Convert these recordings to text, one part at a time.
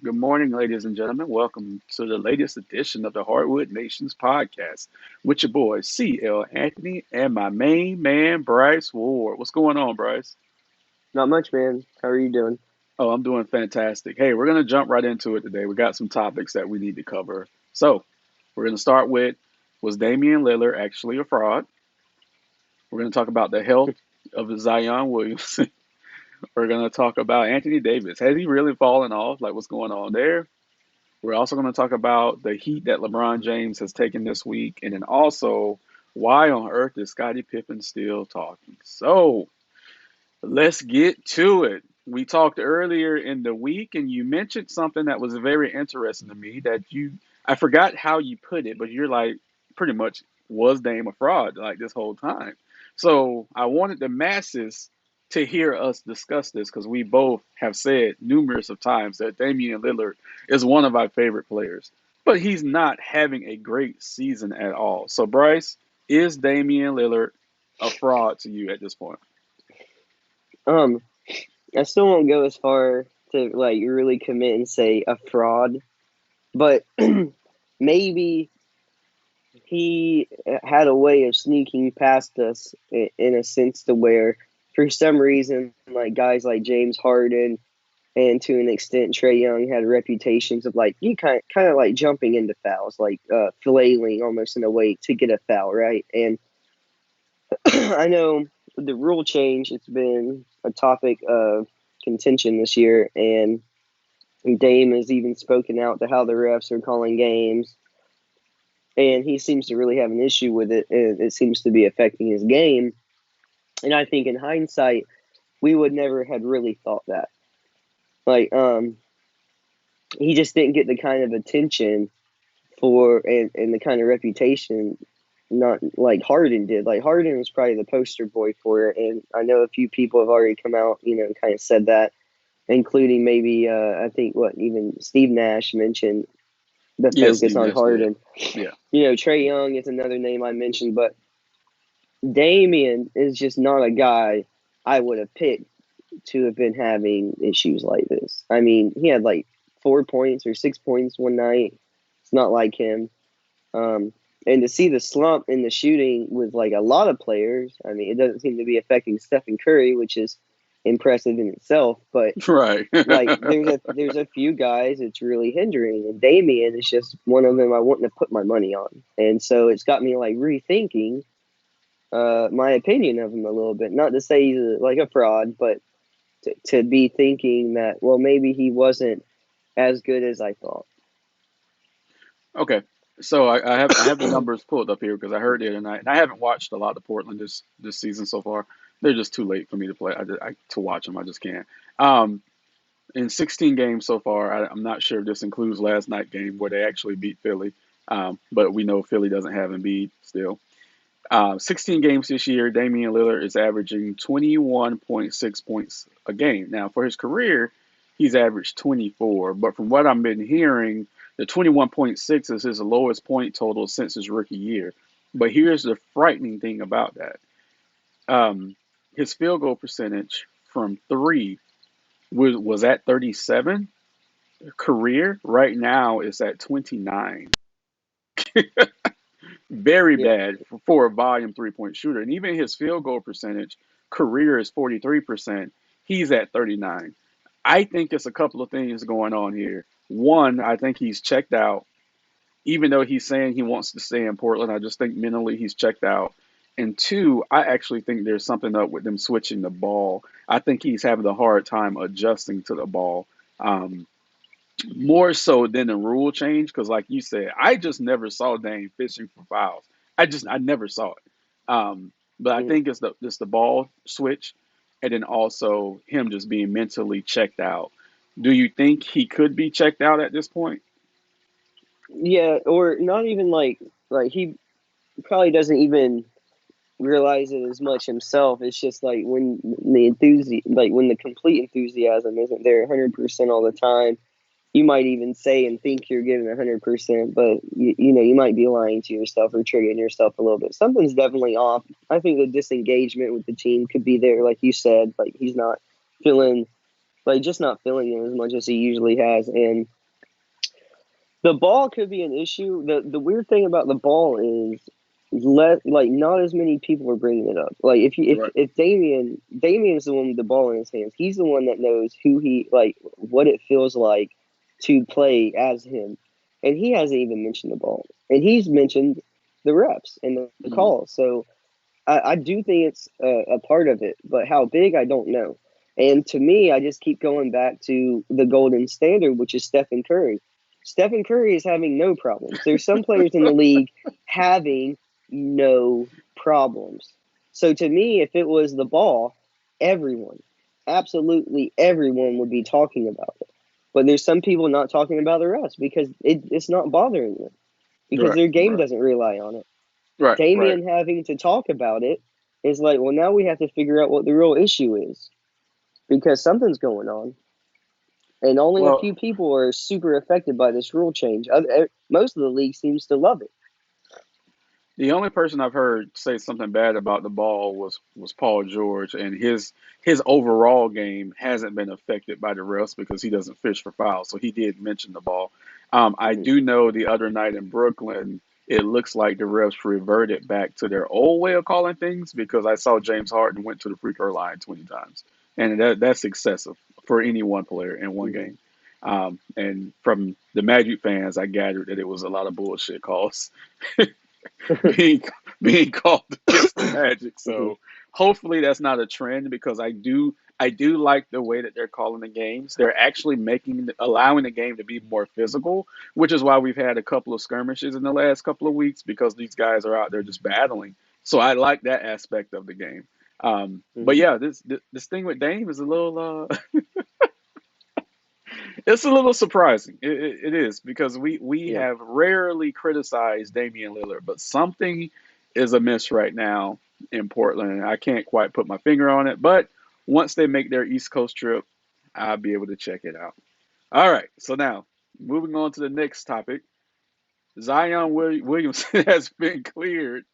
Good morning, ladies and gentlemen. Welcome to the latest edition of the Hardwood Nations podcast with your boy CL Anthony and my main man Bryce Ward. What's going on, Bryce? Not much, man. How are you doing? Oh, I'm doing fantastic. Hey, we're gonna jump right into it today. We got some topics that we need to cover. So, we're gonna start with: was Damian Lillard actually a fraud? We're gonna talk about the health of Zion Williamson. We're gonna talk about Anthony Davis. Has he really fallen off? Like, what's going on there? We're also going to talk about the heat that LeBron James has taken this week, and then also why on earth is Scottie Pippen still talking? So let's get to it. We talked earlier in the week, and you mentioned something that was very interesting to me. I forgot how you put it, but you're like, pretty much, was Dame a fraud like this whole time? So I wanted the masses to hear us discuss this because we both have said numerous of times that Damian Lillard is one of our favorite players, but he's not having a great season at all. So Bryce, is Damian Lillard a fraud to you at this point? Um, I still won't go as far to like really commit and say a fraud, but maybe he had a way of sneaking past us in a sense to where, for some reason, like guys like James Harden and to an extent Trey Young had reputations of like you kind of like jumping into fouls, like flailing almost in a way to get a foul, right? And I know with the rule change, it's been a topic of contention this year, and Dame has even spoken out to how the refs are calling games, and he seems to really have an issue with it, and it seems to be affecting his game. And I think in hindsight, we would never had really thought that. Like, he just didn't get the kind of attention for and the kind of reputation not like Harden did. Like Harden was probably the poster boy for it, and I know a few people have already come out, kind of said that, including maybe I think what even Steve Nash mentioned the Yes, focus Steve on Nash did. Harden. Yeah. Trey Young is another name I mentioned, but Damian is just not a guy I would have picked to have been having issues like this. I mean, he had like 4 points or 6 points one night. It's not like him. Um, and to see the slump in the shooting with like a lot of players, I mean, it doesn't seem to be affecting Stephen Curry, which is impressive in itself. But Right. like, there's a few guys it's really hindering, and Damian is just one of them I wouldn't have put my money on. And so it's got me like rethinking my opinion of him a little bit. Not to say he's like a fraud, but to be thinking that well maybe he wasn't as good as I thought. Okay. So I have the numbers pulled up here because I heard it tonight, and I haven't watched a lot of Portland this season so far. They're just too late for me to play. To watch them. I just can't. Um, in 16 games so far, I'm not sure if this includes last night game where they actually beat Philly. But we know Philly doesn't have Embiid still. 16 games this year, Damian Lillard is averaging 21.6 points a game. Now, for his career, he's averaged 24, but from what I've been hearing, the 21.6 is his lowest point total since his rookie year. But here's the frightening thing about that. Um, his field goal percentage from three was at 37. Career right now is at 29. Very Yeah, bad for a volume 3 point shooter. And even his field goal percentage, career is 43%. He's at 39. I think it's a couple of things going on here. One, I think he's checked out. Even though he's saying he wants to stay in Portland, I just think mentally he's checked out. And two, I actually think there's something up with them switching the ball. I think he's having a hard time adjusting to the ball. Um, More so than the rule change, because like you said, I just never saw Dame fishing for fouls. I never saw it. But I mm, think it's the ball switch, and then also him just being mentally checked out. Do you think he could be checked out at this point? yeah, or not even like he probably doesn't even realize it as much himself. It's just like when when the complete enthusiasm isn't there 100% all the time. You might even say and think you're giving 100%, but you might be lying to yourself or triggering yourself a little bit. Something's definitely off. I think the disengagement with the team could be there, like you said. Like he's not feeling, like just not feeling it as much as he usually has, and The ball could be an issue. The weird thing about the ball is not as many people are bringing it up. Like Right. if Damian is the one with the ball in his hands, he's the one that knows who he like what it feels like to play as him, and he hasn't even mentioned the ball, and he's mentioned the reps and the Mhm. calls. So I do think it's a part of it, but how big I don't know. And to me, I just keep going back to the golden standard, which is Stephen Curry. Stephen Curry is having no problems. There's some players in the league having no problems. So to me, if it was the ball, everyone, absolutely everyone would be talking about it. But there's some people not talking about the rest because it's not bothering them because Right. their game Right. doesn't rely on it. Right. Right. Damian having to talk about it is like, well, now we have to figure out what the real issue is because something's going on. And only a Well, few people are super affected by this rule change. Most of the league seems to love it. the only person I've heard say something bad about the ball was Paul George, and his overall game hasn't been affected by the refs because he doesn't fish for fouls. So he did mention the ball. I Mhm. do know the other night in Brooklyn, it looks like the refs reverted back to their old way of calling things because I saw James Harden went to the free throw line 20 times, and that's excessive for any one player in one Mhm. game. And from the Magic fans, I gathered that it was a lot of bullshit calls being being called against the Magic. Mhm. So hopefully that's not a trend because I do like the way that they're calling the games. They're actually allowing the game to be more physical, which is why we've had a couple of skirmishes in the last couple of weeks because these guys are out there just battling. So I like that aspect of the game. But Mhm. yeah, this thing with Dame is a little it's a little surprising. It is because we Yeah. have rarely criticized Damian Lillard, but something is amiss right now in Portland. And I can't quite put my finger on it, but once they make their East Coast trip, I'll be able to check it out. All right, so now moving on to the next topic, Zion Williamson has been cleared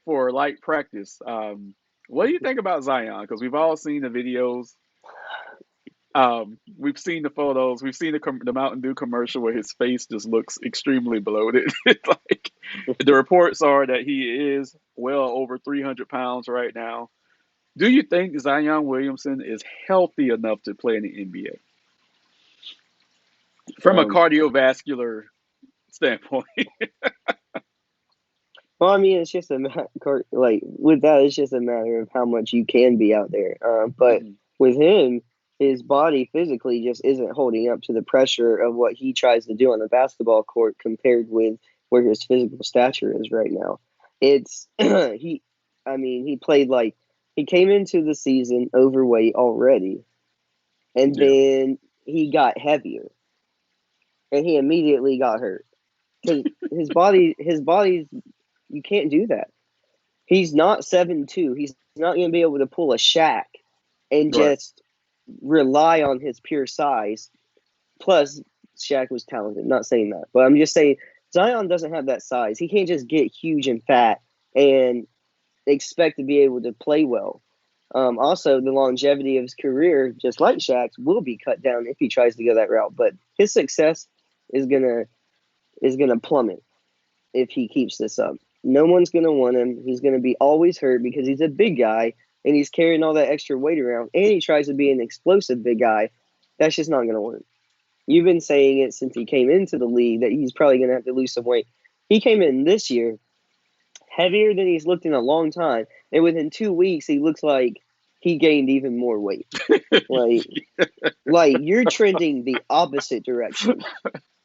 for light practice. What do you think about Zion? Because we've all seen the videos. We've seen the photos. We've seen the Mountain Dew commercial where his face just looks extremely bloated. Like the reports are that he is well over 300 pounds right now. Do you think Zion Williamson is healthy enough to play in the NBA from a Um, cardiovascular standpoint? well, I mean, it's just a like with that, it's just a matter of how much you can be out there. But Mhm. with him, his body physically just isn't holding up to the pressure of what he tries to do on the basketball court compared with where his physical stature is right now. It's he, I mean, he played like he came into the season overweight already, and Yeah, then he got heavier, and he immediately got hurt because his body's you can't do that. He's not 7'2". He's not going to be able to pull a Shaq and right. just rely on his pure size. Plus, Shaq was talented. Not saying that, but I'm just saying Zion doesn't have that size. He can't just get huge and fat and expect to be able to play well. Also, the longevity of his career, just like Shaq's, will be cut down if he tries to go that route. But his success is gonna plummet if he keeps this up. No one's going to want him. He's going to be always hurt because he's a big guy and he's carrying all that extra weight around and he tries to be an explosive big guy. That's just not going to work. You've been saying it since he came into the league that he's probably going to have to lose some weight. He came in this year heavier than he's looked in a long time. And within 2 weeks, he looks like he gained even more weight. Like, like you're trending the opposite direction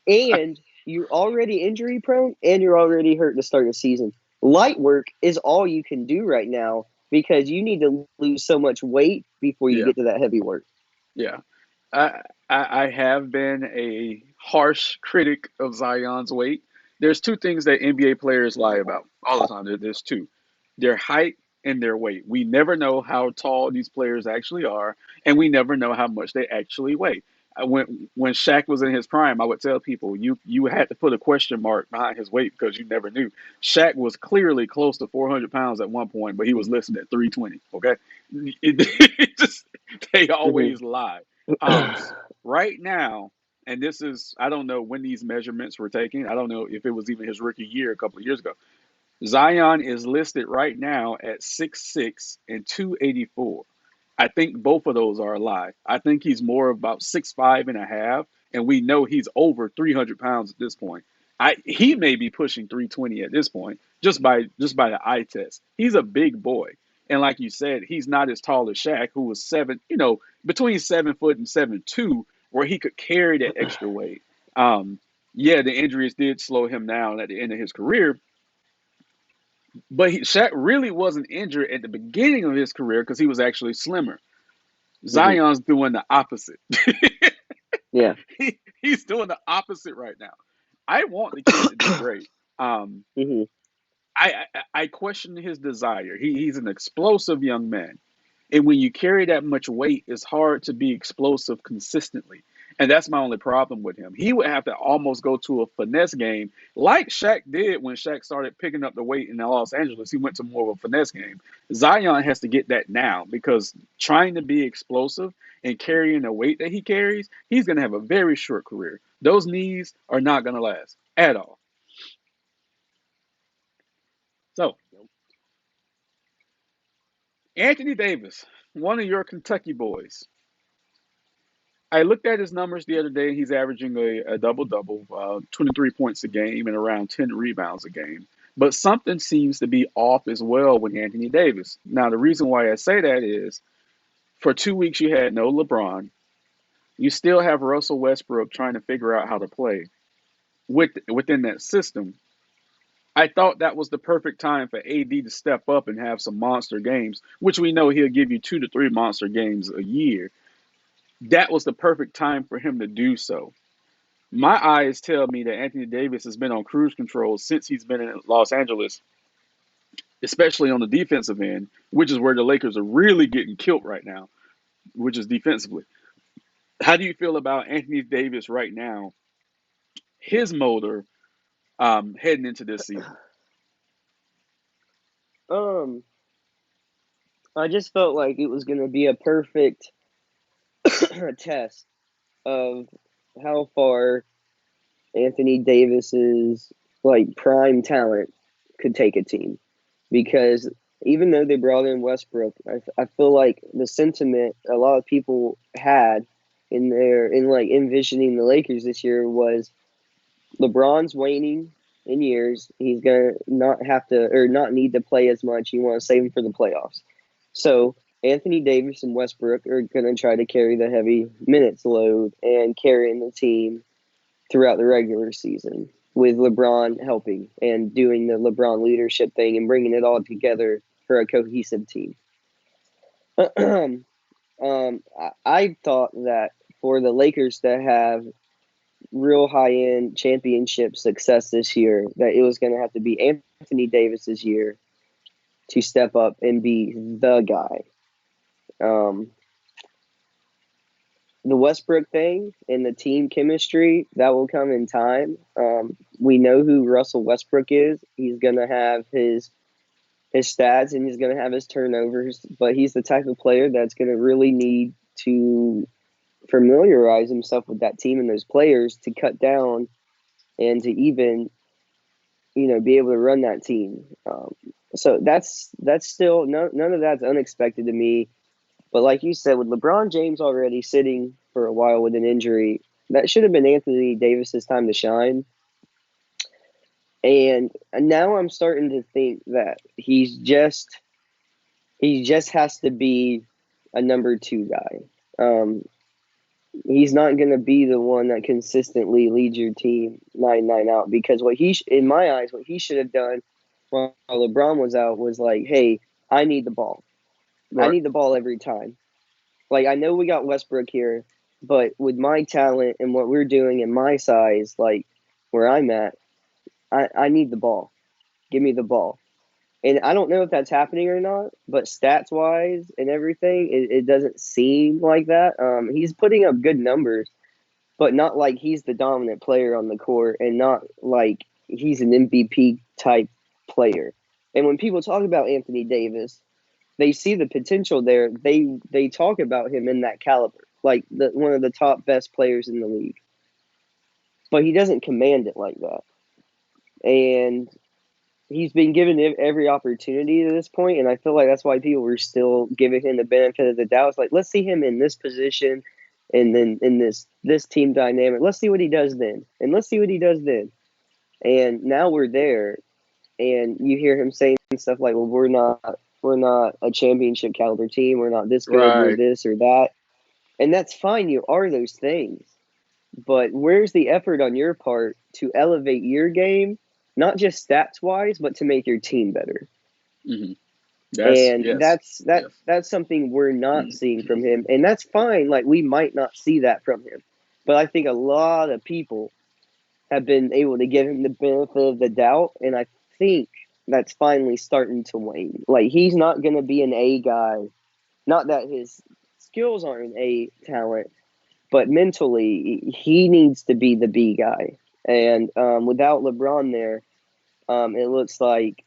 and you're already injury prone and you're already hurt to start the season. Light work is all you can do right now because you need to lose so much weight before you Yeah, get to that heavy work. yeah. I have been a harsh critic of Zion's weight. There's two things that NBA players lie about all the time. There's two: their height and their weight. We never know how tall these players actually are, and we never know how much they actually weigh. When Shaq was in his prime, I would tell people you had to put a question mark behind his weight because you never knew. Shaq was clearly close to 400 pounds at one point, but he was listed at 320. Okay, it just they Mhm. always lie. Um, right now, and this is, I don't know when these measurements were taken. I don't know if it was even his rookie year a couple of years ago. Zion is listed right now at 6'6" and 284. I think both of those are a lie. I think he's more about 6'5" and a half, and we know he's over 300 pounds at this point. He may be pushing 320 at this point just by the eye test. He's a big boy, and like you said, he's not as tall as Shaq, who was between 7 foot and 7'2", where he could carry that extra weight. Um, yeah, the injuries did slow him down at the end of his career, but Shaq really wasn't injured at the beginning of his career because he was actually slimmer. Hmm. Zion's doing the opposite. Yeah. He's doing the opposite right now. I want the kid to do great. Um, Hmm. I question his desire. He's an explosive young man. And when you carry that much weight, it's hard to be explosive consistently. And that's my only problem with him. He would have to almost go to a finesse game like Shaq did when Shaq started picking up the weight in Los Angeles. He went to more of a finesse game. Zion has to get that now because trying to be explosive and carrying the weight that he carries, he's going to have a very short career. Those knees are not going to last at all. So, Anthony Davis, one of your Kentucky boys. I looked at his numbers the other day. He's averaging a double double, 23 points a game and around 10 rebounds a game. But something seems to be off as well with Anthony Davis. Now, the reason why I say that is for 2 weeks you had no LeBron. You still have Russell Westbrook trying to figure out how to play within that system. I thought that was the perfect time for AD to step up and have some monster games, which we know he'll give you 2 to 3 monster games a year. That was the perfect time for him to do so. My eyes tell me that Anthony Davis has been on cruise control since he's been in Los Angeles, especially on the defensive end, which is where the Lakers are really getting killed right now, which is defensively. How do you feel about Anthony Davis right now, his motor heading into this season? Um, I just felt like it was going to be a perfect test of how far Anthony Davis's like prime talent could take a team, because even though they brought in Westbrook, I feel like the sentiment a lot of people had in like envisioning the Lakers this year was LeBron's waning in years. He's gonna not have to or not need to play as much. You want to save him for the playoffs. So Anthony Davis and Westbrook are gonna try to carry the heavy minutes load and carrying the team throughout the regular season, with LeBron helping and doing the LeBron leadership thing and bringing it all together for a cohesive team. I thought that for the Lakers to have real high end championship success this year, that it was going to have to be Anthony Davis's year to step up and be the guy. Um, the Westbrook thing and the team chemistry, that will come in time. We know who Russell Westbrook is. He's going to have his stats and he's going to have his turnovers, but he's the type of player that's going to really need to familiarize himself with that team and those players to cut down and to even be able to run that team. So that's still none of that's unexpected to me. But like you said, with LeBron James already sitting for a while with an injury, that should have been Anthony Davis's time to shine. And now I'm starting to think that he just has to be a number two guy. He's not going to be the one that consistently leads your team 9-9 out, because in my eyes, what he should have done while LeBron was out was like, hey, I need the ball. I Right. need the ball every time. Like, I know we got Westbrook here, but with my talent and what we're doing and my size, like where I'm at, I need the ball. Give me the ball. And I don't know if that's happening or not, but stats wise and everything, it doesn't seem like that. He's putting up good numbers, but not like he's the dominant player on the court and not like he's an MVP type player. And when people talk about Anthony Davis, they see the potential there. They talk about him in that caliber, like one of the top best players in the league. but he doesn't command it like that. And he's been given every opportunity to this point, and I feel like that's why people were still giving him the benefit of the doubt. It's like, let's see him in this position, and then in this team dynamic. Let's see what he does then, and let's see what he does then. And now we're there, and you hear him saying stuff like, "Well, we're not a championship caliber team. We're not this good. We're Right. this or that," and that's fine. You are those things. But where's the effort on your part to elevate your game, not just stats wise, but to make your team better? Hmm. That's And yes, that's yes. that's something we're not seeing from him, and that's fine. Like, we might not see that from him, but I think a lot of people have been able to give him the benefit of the doubt, and I think that's finally starting to wane. Like, he's not going to be an A guy. Not that his skills aren't an A talent, but mentally, he needs to be the B guy. And without LeBron there, it looks like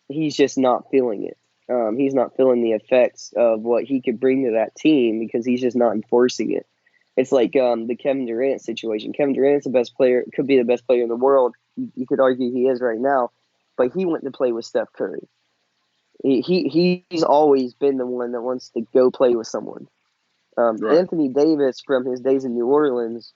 he's just not feeling it. He's not feeling the effects of what he could bring to that team because he's just not enforcing it. It's like the Kevin Durant situation. Kevin Durant's the best player, could be the best player in the world. You could argue he is right now, but he went to play with Steph Curry. He's always been the one that wants to go play with someone. Right. Anthony Davis, from his days in New Orleans,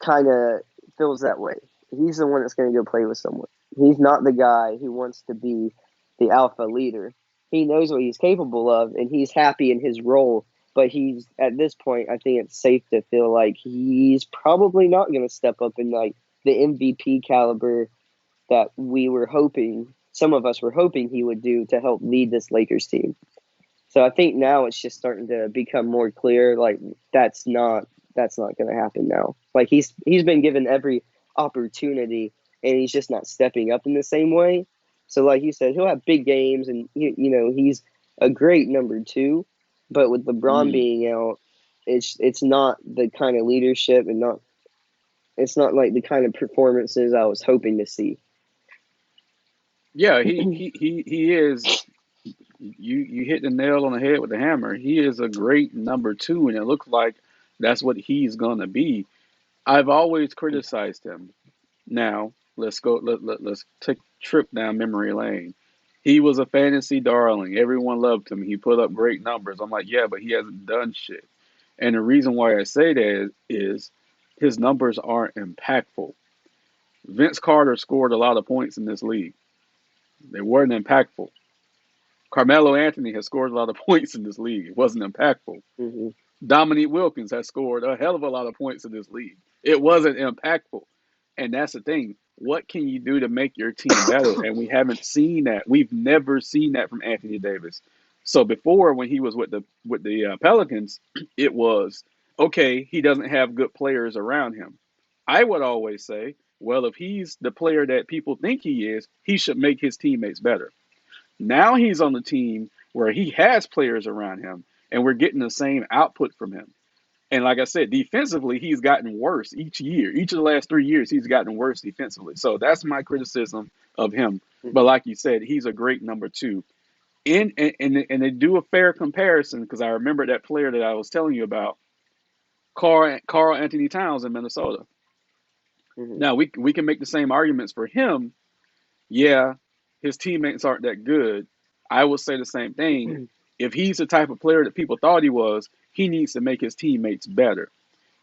kind of feels that way. He's the one that's going to go play with someone. He's not the guy who wants to be the alpha leader. He knows what he's capable of, and he's happy in his role. But he's, at this point, I think it's safe to feel like he's probably not going to step up in like the MVP caliber that we were hoping, some of us were hoping he would do to help lead this Lakers team. So I think now it's just starting to become more clear. Like, that's not going to happen now. Like, he's been given every opportunity, and he's just not stepping up in the same way. So, like you said, he'll have big games, and he's a great number two. But with LeBron Mm. being out, it's not the kind of leadership, and it's not like the kind of performances I was hoping to see. Yeah, he is. You hit the nail on the head with the hammer. He is a great number two, and it looks like that's what he's gonna be. I've always criticized him. Now let's go. Let's take a trip down memory lane. He was a fantasy darling. Everyone loved him. He put up great numbers. I'm like, yeah, but he hasn't done shit. And the reason why I say that is his numbers aren't impactful. Vince Carter scored a lot of points in this league. They weren't impactful. Carmelo Anthony has scored a lot of points in this league. It wasn't impactful. Mm-hmm. Dominique Wilkins has scored a hell of a lot of points in this league. It wasn't impactful. And that's the thing. What can you do to make your team better? And we haven't seen that. We've never seen that from Anthony Davis. So before, when he was with the Pelicans, it was okay. He doesn't have good players around him. I would always say, well, if he's the player that people think he is, he should make his teammates better. Now he's on the team where he has players around him, and we're getting the same output from him. And like I said, defensively, he's gotten worse each year. Each of the last 3 years, he's gotten worse defensively. So that's my criticism of him. But Mm-hmm. like you said, he's a great number two. And they do a fair comparison because I remember that player that I was telling you about, Carl Anthony Towns in Minnesota. Mm-hmm. Now we can make the same arguments for him. Yeah, his teammates aren't that good. I will say the same thing. If he's the type of player that people thought he was, he needs to make his teammates better.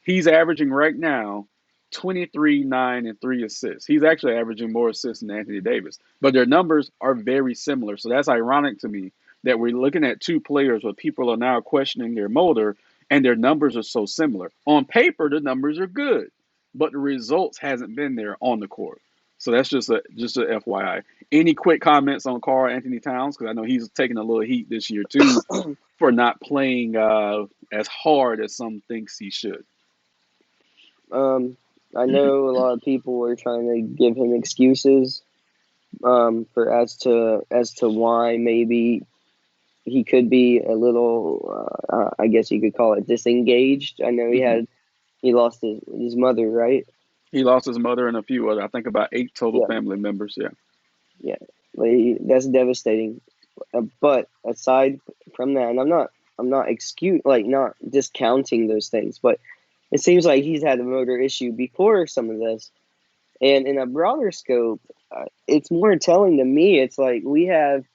He's averaging right now 23, 9, and 3 assists. He's actually averaging more assists than Anthony Davis, but their numbers are very similar. So that's ironic to me that we're looking at two players where people are now questioning their motor and their numbers are so similar. On paper, the numbers are good, but the results hasn't been there on the court. So that's just a FYI. Any quick comments on Carl Anthony Towns? Because I know he's taking a little heat this year too for not playing as hard as some thinks he should. Um, I know a lot of people are trying to give him excuses for as to why maybe he could be a little, I guess you could call it disengaged. I know Hmm. he lost his mother, right? He lost his mother and a few other, I think about 8 total Yeah, family members. Yeah. yeah. Like, that's devastating. But aside from that, and I'm not not discounting those things, but it seems like he's had a motor issue before some of this. And in a broader scope, it's more telling to me. It's like we have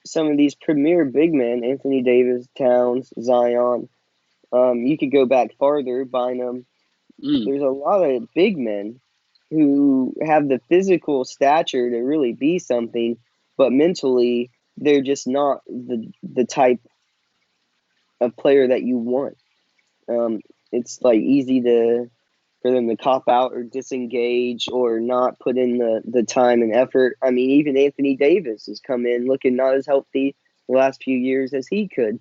some of these premier big men: Anthony Davis, Towns, Zion. You could go back farther, Bynum. Mm, There's a lot of big men who have the physical stature to really be something, but mentally they're just not the type of player that you want. It's like easy to for them to cop out or disengage or not put in the time and effort. I mean, even Anthony Davis has come in looking not as healthy the last few years as he could.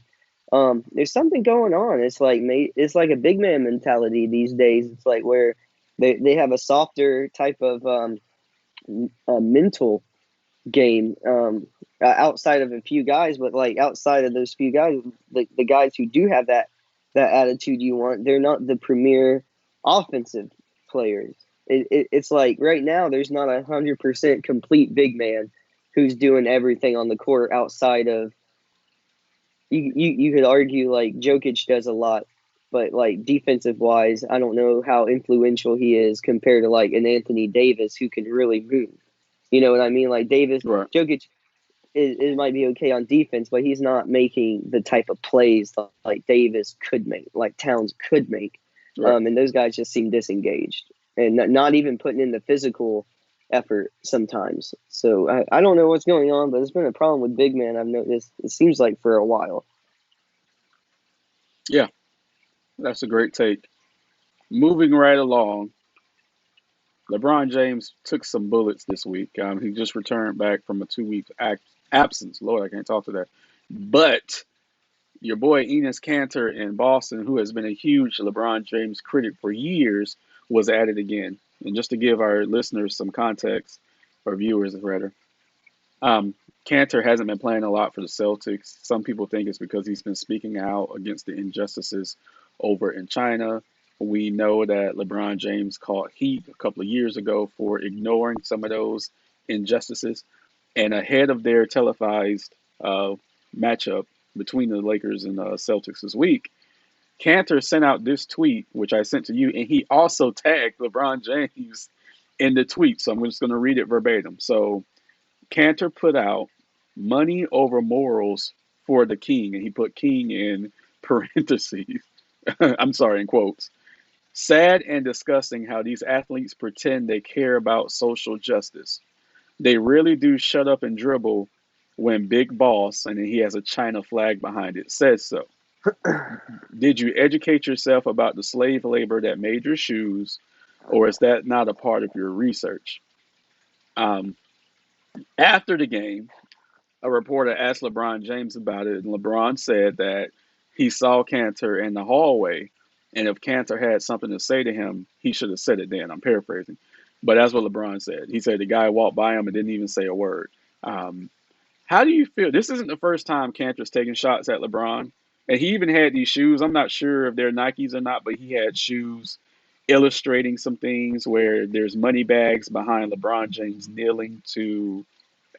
There's something going on. It's like a big man mentality these days. It's like where they have a softer type of mental game outside of a few guys, but like outside of those few guys, the guys who do have that attitude you want, they're not the premier offensive players. It's like right now there's not 100% complete big man who's doing everything on the court outside of you could argue like Jokic does a lot, but like defensive wise, I don't know how influential he is compared to like an Anthony Davis who can really move. You know what I mean? Like right, Jokic it might be okay on defense, but he's not making the type of plays like Davis could make, like Towns could make. right. And those guys just seem disengaged and not even putting in the physical effort sometimes. So I don't know what's going on, but it's been a problem with big men. I've noticed. It seems like for a while. Yeah, that's a great take. Moving right along, LeBron James took some bullets this week. He just returned back from a 2 week absence. Lord, I can't talk to that. But your boy Enes Kanter in Boston, who has been a huge LeBron James critic for years, was at it again. And just to give our listeners some context, or viewers rather, um, Kanter hasn't been playing a lot for the Celtics. Some people think it's because he's been speaking out against the injustices over in China. We know that LeBron James caught heat a couple of years ago for ignoring some of those injustices. And ahead of their televised matchup between the Lakers and the Celtics this week, Cantor sent out this tweet, which I sent to you, and he also tagged LeBron James in the tweet. So I'm just going to read it verbatim. So Cantor put out money over morals for the king, and he put king in parentheses. I'm sorry, in quotes. Sad and disgusting how these athletes pretend they care about social justice. They really do shut up and dribble when Big Boss, and then he has a China flag behind it, says so. Did you educate yourself about the slave labor that made your shoes, or is that not a part of your research? Um, After the game, a reporter asked LeBron James about it, and LeBron said that he saw Cantor in the hallway, and if Cantor had something to say to him, he should have said it then. I'm paraphrasing, but that's what LeBron said. He said the guy walked by him and didn't even say a word. Um, how do you feel? This isn't the first time Cantor's taking shots at LeBron, and he even had these shoes. I'm not sure if they're Nikes or not, but he had shoes illustrating some things where there's money bags behind LeBron James kneeling to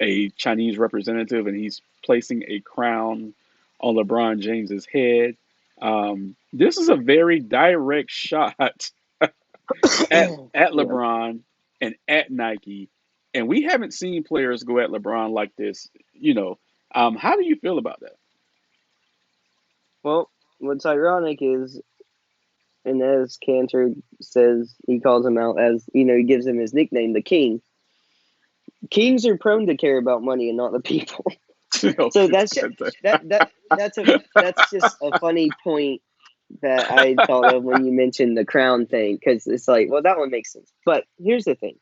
a Chinese representative, and he's placing a crown on LeBron James's head. This is a very direct shot at Yeah. LeBron and at Nike, and we haven't seen players go at LeBron like this. How do you feel about that? Well, what's ironic is, and as Cantor says, he calls him out as he gives him his nickname, the King. Kings are prone to care about money and not the people. So that's just a funny point that I thought of when you mentioned the crown thing, because it's like, well, that one makes sense. But here's the thing.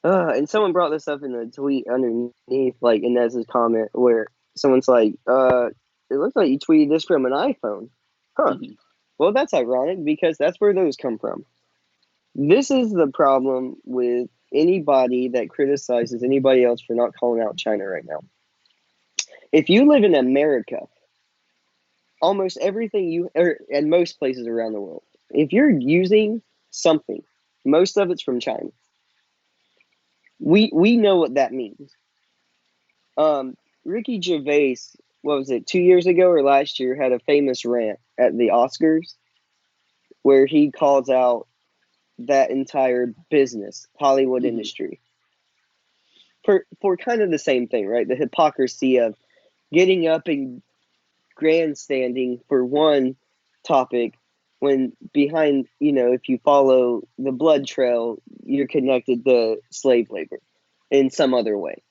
And someone brought this up in the tweet underneath, like Inez's comment, where someone's like, it looks like you tweeted this from an iPhone. Huh. Mhm. Well, that's ironic because that's where those come from. This is the problem with anybody that criticizes anybody else for not calling out China right now. If you live in America, almost everything and most places around the world, if you're using something, most of it's from China. We know what that means. Ricky Gervais, what was it, 2 years ago or last year, had a famous rant at the Oscars where he calls out that entire business, Hollywood Hmm. industry, for kind of the same thing, right? The hypocrisy of getting up and grandstanding for one topic when behind, if you follow the blood trail, you're connected to slave labor in some other way.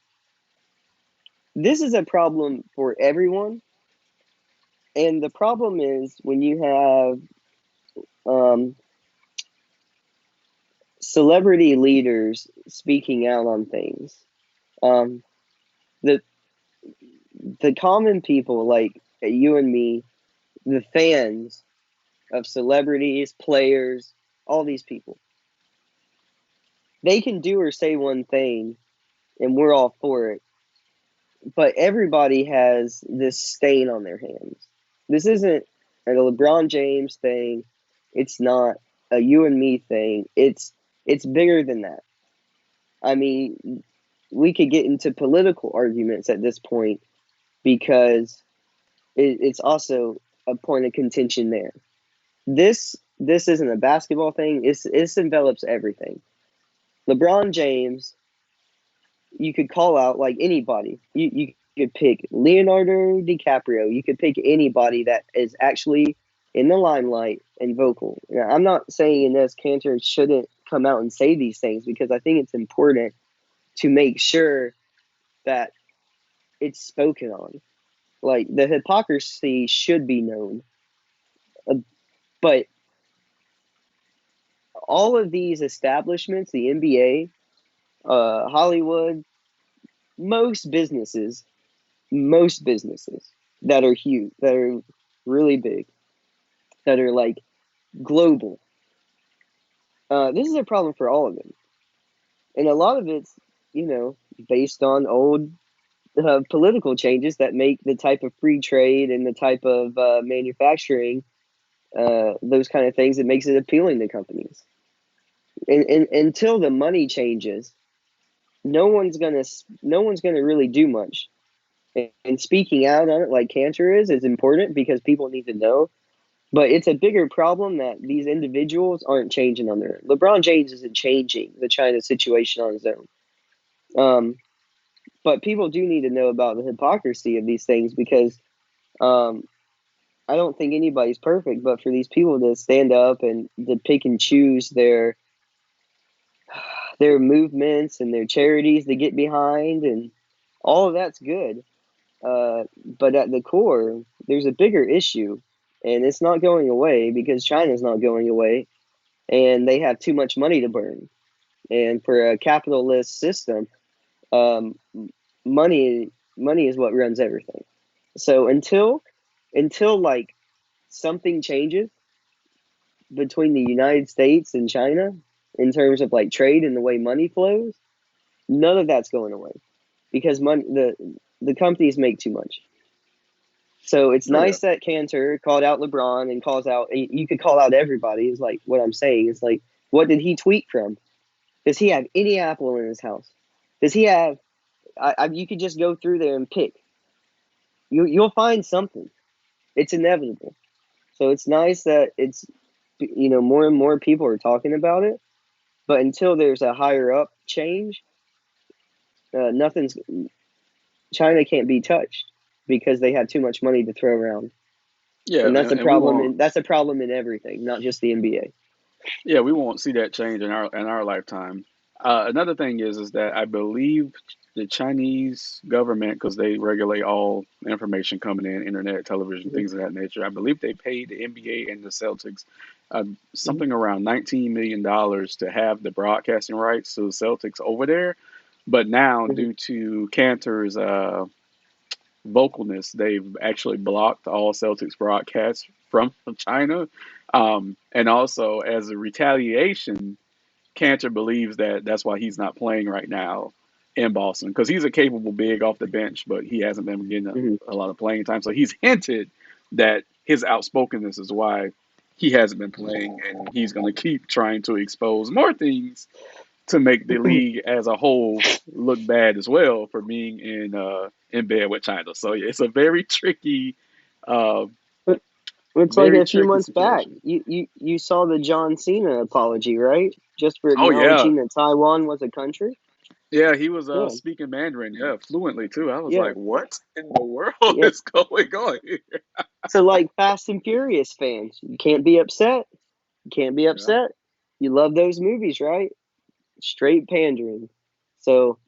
This is a problem for everyone. And the problem is when you have um, celebrity leaders speaking out on things. Um, the the common people like you and me, the fans of celebrities, players, all these people, they can do or say one thing, and we're all for it. But everybody has this stain on their hands. This isn't a LeBron James thing. It's not a you and me thing. It's bigger than that. I mean, we could get into political arguments at this point because it's also a point of contention there. This isn't a basketball thing. This envelops everything. LeBron James, you could call out like anybody. You could pick Leonardo DiCaprio. You could pick anybody that is actually in the limelight and vocal. Now, I'm not saying this Kanter shouldn't come out and say these things because I think it's important to make sure that it's spoken on. Like the hypocrisy should be known, uh, but all of these establishments, the NBA, Hollywood, most businesses, most businesses that are huge, that are really big, that are like global. This is a problem for all of them, and a lot of it's based on old political changes that make the type of free trade and the type of manufacturing, those kind of things, that makes it appealing to companies. And until the money changes, no one's gonna really do much. And speaking out on it like Cantor is important because people need to know. But it's a bigger problem that these individuals aren't changing on their own. LeBron James isn't changing the China situation on his own. Um, but people do need to know about the hypocrisy of these things because um, I don't think anybody's perfect. But for these people to stand up and to pick and choose their movements and their charities to get behind, and all of that's good. But at the core, there's a bigger issue, and it's not going away because China's not going away, and they have too much money to burn. And for a capitalist system, um, money money is what runs everything. So until like something changes between the United States and China in terms of like trade and the way money flows, none of that's going away because the companies make too much. So it's Oh yeah. nice that Cantor called out LeBron and calls out. You could call out everybody. Is like what I'm saying. It's like, what did he tweet from? Does he have any Apple in his house? Does he have? You could just go through there and pick. You'll find something. It's inevitable. So it's nice that it's more and more people are talking about it. But until there's a higher up change, nothing's. China can't be touched because they have too much money to throw around. Yeah, And that's a and we problem. won't. That's a problem in everything, not just the NBA. Yeah, we won't see that change in our lifetime. Another thing is that I believe the Chinese government, because they regulate all information coming in, internet, television, Mm-hmm. things of that nature. I believe they paid the NBA and the Celtics Mm-hmm. something around $19 million to have the broadcasting rights to the Celtics over there. But now, Mm-hmm. due to Cantor's vocalness, they've actually blocked all Celtics broadcasts from China. And also, as a retaliation, Cantor believes that that's why he's not playing right now in Boston because he's a capable big off the bench, but he hasn't been getting Mm-hmm. a lot of playing time. So he's hinted that his outspokenness is why he hasn't been playing, and he's going to keep trying to expose more things to make the league as a whole look bad as well for being in bed with China. So yeah, it's a very tricky uh, It's like Very a few tricky months back. situation. You saw the John Cena apology, right? Just for Oh yeah, acknowledging that Taiwan was a country. yeah. He was Yeah, speaking Mandarin, yeah, fluently too. I was yeah, like, what in the world yeah. is going on here? So like Fast and Furious fans, you can't be upset. You can't be Yeah. upset. You love those movies, right? Straight pandering. So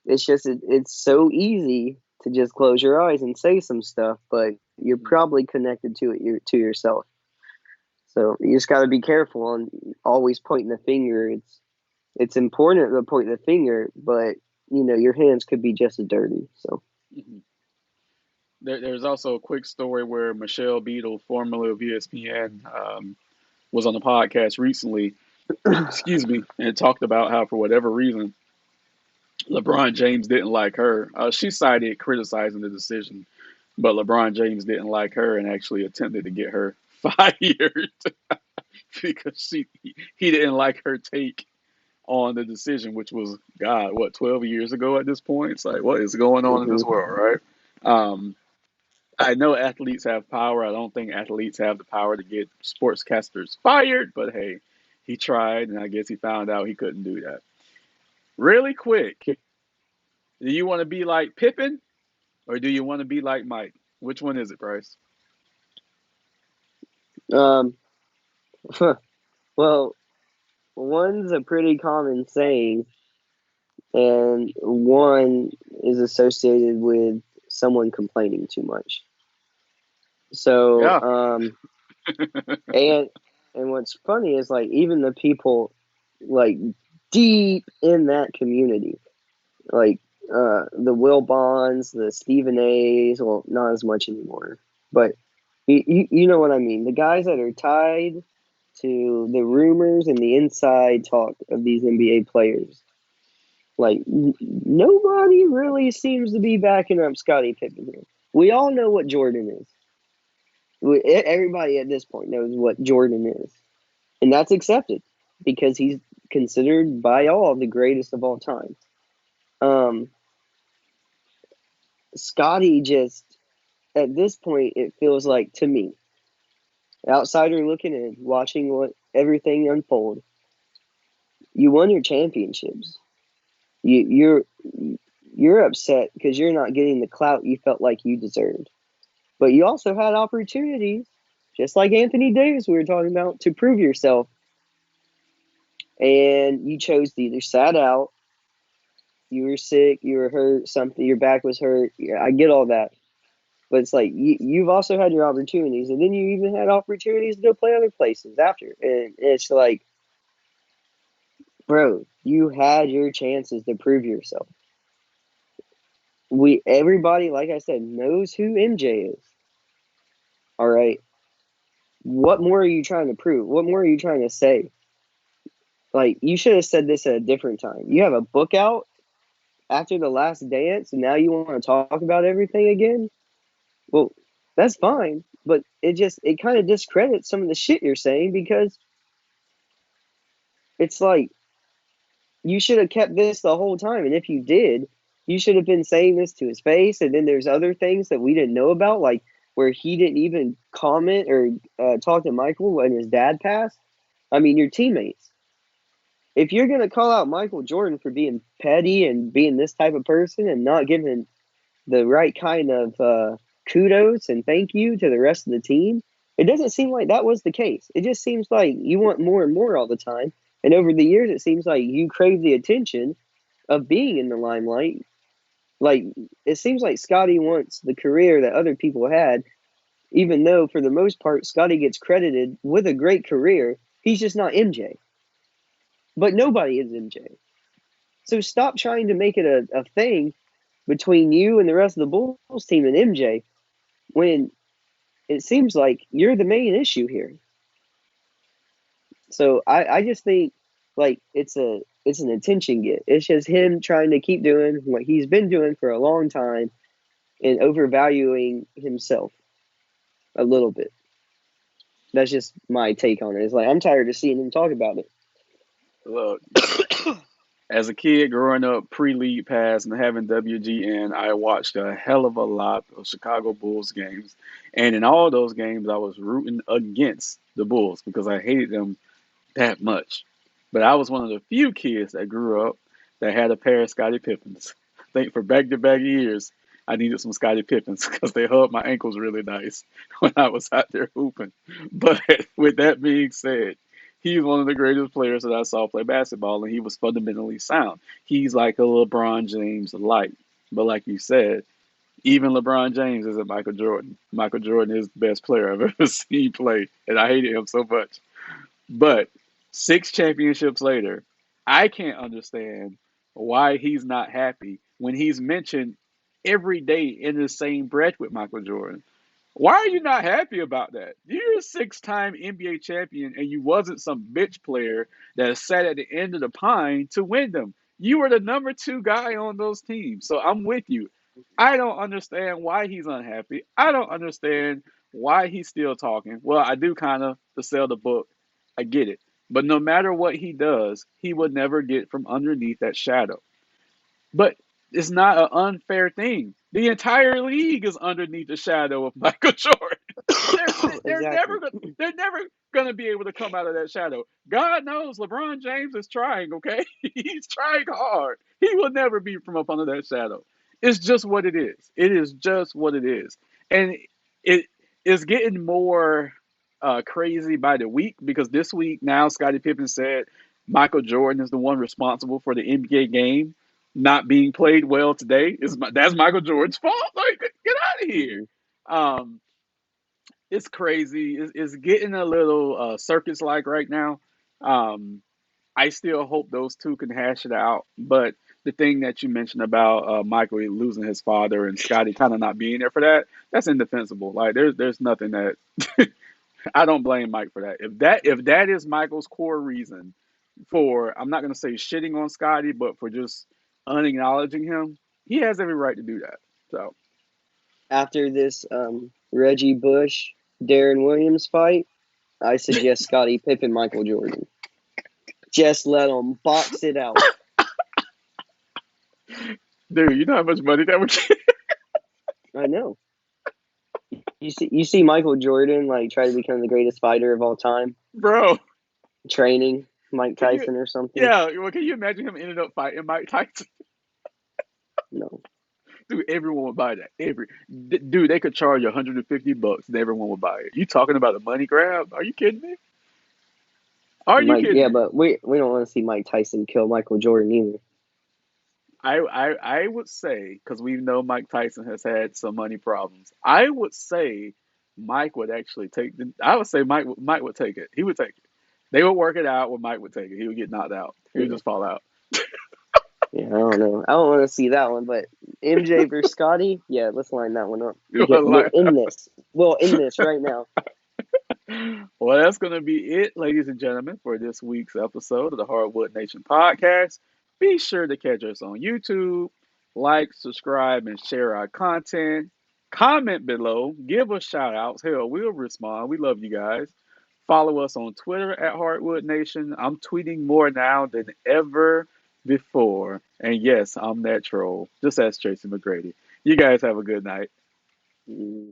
it's just it's so easy to just close your eyes and say some stuff, but you're Mhm. probably connected to it to yourself. So you just got to be careful on always pointing the finger. It's important to point the finger, but your hands could be just as dirty. So Mhm. There's also a quick story where Michelle Beadle, formerly of ESPN, was on the podcast recently. Excuse me, and talked about how for whatever reason LeBron James didn't like her. She cited criticizing the decision, but LeBron James didn't like her and actually attempted to get her fired because he didn't like her take on the decision, which was God, what 12 years ago at this point. It's like what is going on in this hmm world, right? Um, I know athletes have power. I don't think athletes have the power to get sportscasters fired, but hey, he tried, and I guess he found out he couldn't do that. Really quick, do you want to be like Pippen or do you want to be like Mike? Which one is it, Bryce? um, well, one's a pretty common saying, and one is associated with someone complaining too much. So, Yeah. and what's funny is like even the people like deep in that community, like the Will Bonds, the Stephen A's, well, not as much anymore, but you know what I mean. The guys that are tied to the rumors and the inside talk of these NBA players, like nobody really seems to be backing up Scottie Pippen here. We all know what Jordan is. Everybody at this point knows what Jordan is, and that's accepted because he's considered by all the greatest of all time. Um, Scotty just at this point, it feels like to me, outsider looking in, watching what everything unfold. You won your championships. You're upset because you're not getting the clout you felt like you deserved. But you also had opportunities, just like Anthony Davis we were talking about, to prove yourself, and you chose to either sat out, you were sick, you were hurt, something, your back was hurt. Yeah, I get all that. But it's like you've also had your opportunities, and then you even had opportunities to go play other places after. And it's like, bro, you had your chances to prove yourself. Everybody, like I said, knows who MJ is. All right. What more are you trying to prove? What more are you trying to say? Like you should have said this at a different time. You have a book out after the last dance, and now you want to talk about everything again. Well, that's fine, but it kind of discredits some of the shit you're saying because it's like you should have kept this the whole time. And if you did, you should have been saying this to his face. And then there's other things that we didn't know about, like where he didn't even comment or talk to Michael when his dad passed. I mean, your teammates. If you're going to call out Michael Jordan for being petty and being this type of person and not giving the right kind of kudos and thank you to the rest of the team, it doesn't seem like that was the case. It just seems like you want more and more all the time. And over the years, it seems like you crave the attention of being in the limelight. Like, it seems like Scotty wants the career that other people had, even though for the most part, Scotty gets credited with a great career. He's just not MJ. But nobody is MJ. So stop trying to make it a thing between you and the rest of the Bulls team and MJ when it seems like you're the main issue here. So I just think like it's an attention get. It's just him trying to keep doing what he's been doing for a long time and overvaluing himself a little bit. That's just my take on it. It's like I'm tired of seeing him talk about it. Look, As a kid growing up pre-league pass and having WGN, I watched a hell of a lot of Chicago Bulls games. And in all those games, I was rooting against the Bulls because I hated them that much. But I was one of the few kids that grew up that had a pair of Scottie Pippens. I think for back-to-back years, I needed some Scottie Pippens because they hugged my ankles really nice when I was out there hooping. But with that being said, he's one of the greatest players that I saw play basketball, and he was fundamentally sound. He's like a LeBron James light. But like you said, even LeBron James isn't Michael Jordan. Michael Jordan is the best player I've ever seen play, and I hated him so much. But 6 championships later, I can't understand why he's not happy when he's mentioned every day in the same breath with Michael Jordan. Why are you not happy about that? You're a 6-time NBA champion and you wasn't some bitch player that sat at the end of the pine to win them. You were the number 2 guy on those teams. So I'm with you. I don't understand why he's unhappy. I don't understand why he's still talking. Well, I do kind of to sell the book. I get it. But no matter what he does, he would never get from underneath that shadow. But it's not an unfair thing. The entire league is underneath the shadow of Michael Jordan. They're Exactly. they're never gonna be able to come out of that shadow. God knows LeBron James is trying. Okay, he's trying hard. He will never be from up under that shadow. It's just what it is. It is just what it is, and it is getting more crazy by the week because this week now Scottie Pippen said Michael Jordan is the one responsible for the NBA game not being played well today. That's Michael Jordan's fault. Like, get out of here. Hmm. Um, it's crazy. It's getting a little circus like right now. Um, I still hope those two can hash it out. But the thing that you mentioned about Michael losing his father and Scotty kind of not being there for that, that's indefensible. Like there's nothing that I don't blame Mike for that. If that is Michael's core reason for I'm not gonna say shitting on Scotty, but for just unacknowledging him, he has every right to do that. So After this Reggie Bush, Darren Williams fight, I suggest Scottie Pippen, Michael Jordan. Just let them box it out. dude, you know how much money that would get? I know. You see Michael Jordan like try to become the greatest fighter of all time, Bro. training Mike Can you Tyson or something. yeah, well, can you imagine him ending up fighting Mike Tyson? No. Dude, everyone would buy that. Dude, they could charge $150 and everyone would buy it. You talking about a money grab? Are you kidding me? Are you Mike, kidding yeah, me? but we don't want to see Mike Tyson kill Michael Jordan either. I would say because we know Mike Tyson has had some money problems. I would say Mike would actually take the. I would say Mike would take it. He would take it. They would work it out where Mike would take it. He would get knocked out. He would Yeah, just fall out. yeah, I don't know. I don't want to see that one, but MJ versus Scotty, yeah, let's line that one up. We're Like, in this. Well, in this right now. well, that's going to be it, ladies and gentlemen, for this week's episode of the Hardwood Nation podcast. Be sure to catch us on YouTube, like, subscribe, and share our content. Comment below, give us shout outs. Hell, we'll respond. We love you guys. Follow us on Twitter at Hardwood Nation. I'm tweeting more now than ever before. And yes, I'm that troll. Just ask Tracy McGrady. You guys have a good night. Mm.